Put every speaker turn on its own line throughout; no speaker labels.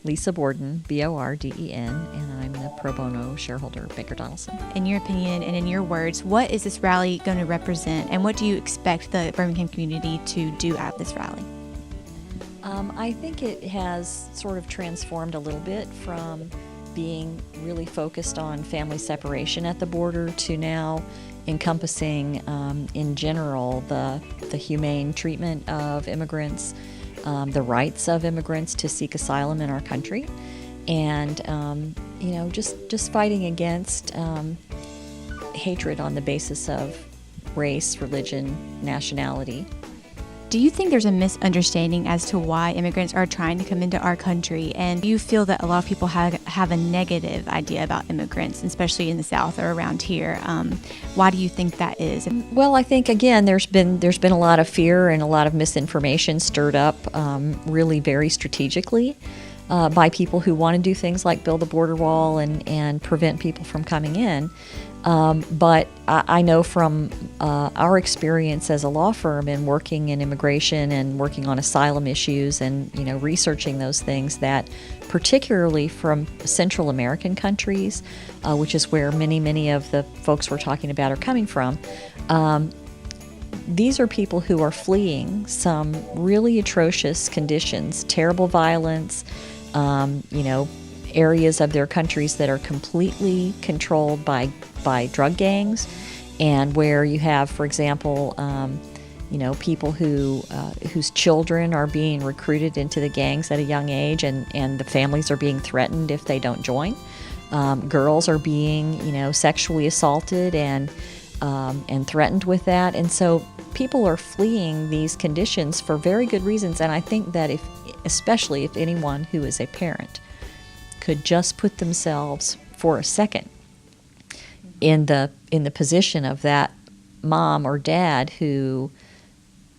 Lisa Borden, Borden, and I'm the pro bono shareholder of Baker Donaldson.
In your opinion and in your words, what is this rally going to represent, and what do you expect the Birmingham community to do at this rally?
I think it has sort of transformed a little bit from being really focused on family separation at the border to now encompassing, in general, the humane treatment of immigrants, the rights of immigrants to seek asylum in our country, and just fighting against hatred on the basis of race, religion, nationality.
Do you think there's a misunderstanding as to why immigrants are trying to come into our country? And do you feel that a lot of people have a negative idea about immigrants, especially in the South or around here? Why do you think that is?
Well, I think, again, there's been a lot of fear and a lot of misinformation stirred up really very strategically by people who want to do things like build a border wall and prevent people from coming in. But I know from our experience as a law firm and working in immigration and working on asylum issues and researching those things, that particularly from Central American countries, which is where many of the folks we're talking about are coming from, these are people who are fleeing some really atrocious conditions, terrible violence, areas of their countries that are completely controlled by drug gangs, and where you have, for example, people whose children are being recruited into the gangs at a young age, and the families are being threatened if they don't join. Girls are being, sexually assaulted and threatened with that, and so people are fleeing these conditions for very good reasons. And I think that especially if anyone who is a parent could just put themselves for a second in the position of that mom or dad who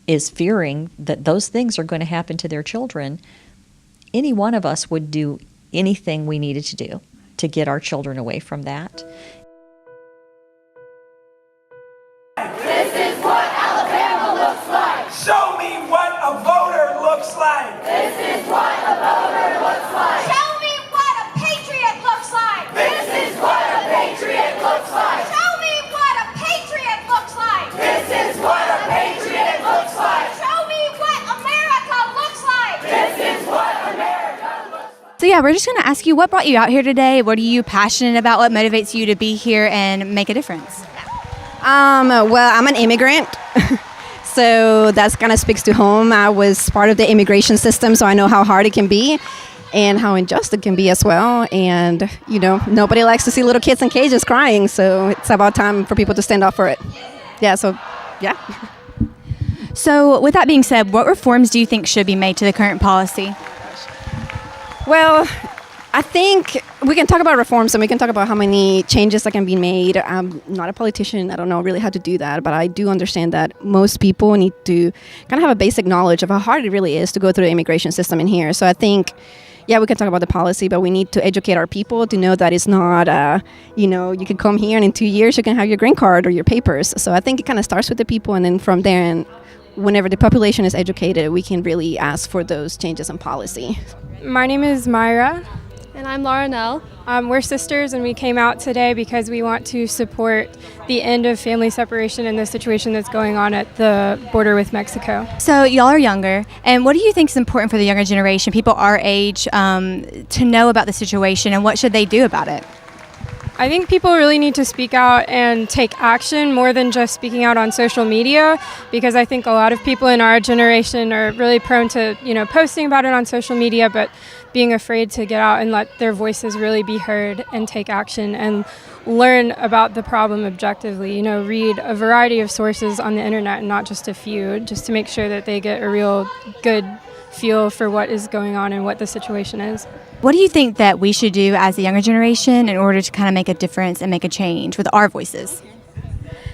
is fearing that those things are going to happen to their children, any one of us would do anything we needed to do to get our children away from that.
This is what Alabama looks like. Show me what a voter looks like. This is what a voter looks like. Show me what a patriot looks like. This is what a patriot looks like. Show me what a patriot looks like. This is what a patriot looks like. Show me what America looks like. This is what America looks like.
So yeah, we're just going to ask you, what brought you out here today? What are you passionate about? What motivates you to be here and make a difference?
Well, I'm an immigrant, so that kind of speaks to home. I was part of the immigration system, so I know how hard it can be and how unjust it can be as well. And, nobody likes to see little kids in cages crying, so it's about time for people to stand up for it. Yeah.
So with that being said, what reforms do you think should be made to the current policy?
Well, I think we can talk about reforms and we can talk about how many changes that can be made. I'm not a politician. I don't know really how to do that, but I do understand that most people need to kind of have a basic knowledge of how hard it really is to go through the immigration system in here. So I think, yeah, we can talk about the policy, but we need to educate our people to know that it's not, you can come here and in 2 years you can have your green card or your papers. So I think it kind of starts with the people, and then from there, and whenever the population is educated, we can really ask for those changes in policy.
My name is Myra.
And I'm Laura Nell.
We're sisters, and we came out today because we want to support the end of family separation in the situation that's going on at the border with Mexico.
So y'all are younger, and what do you think is important for the younger generation, people our age, to know about the situation, and what should they do about it?
I think people really need to speak out and take action more than just speaking out on social media, because I think a lot of people in our generation are really prone to, posting about it on social media, but being afraid to get out and let their voices really be heard and take action and learn about the problem objectively. Read a variety of sources on the internet and not just a few, just to make sure that they get a real good feel for what is going on and what the situation is.
What do you think that we should do as the younger generation in order to kind of make a difference and make a change with our voices?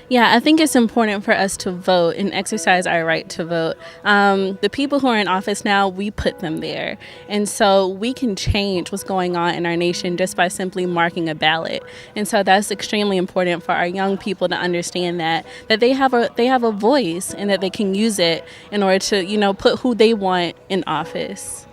Yeah, I think it's important for us to vote and exercise our right to vote. The people who are in office now, we put them there. And so we can change what's going on in our nation just by simply marking a ballot. And so that's extremely important for our young people to understand that they have a voice and that they can use it in order to, put who they want in office.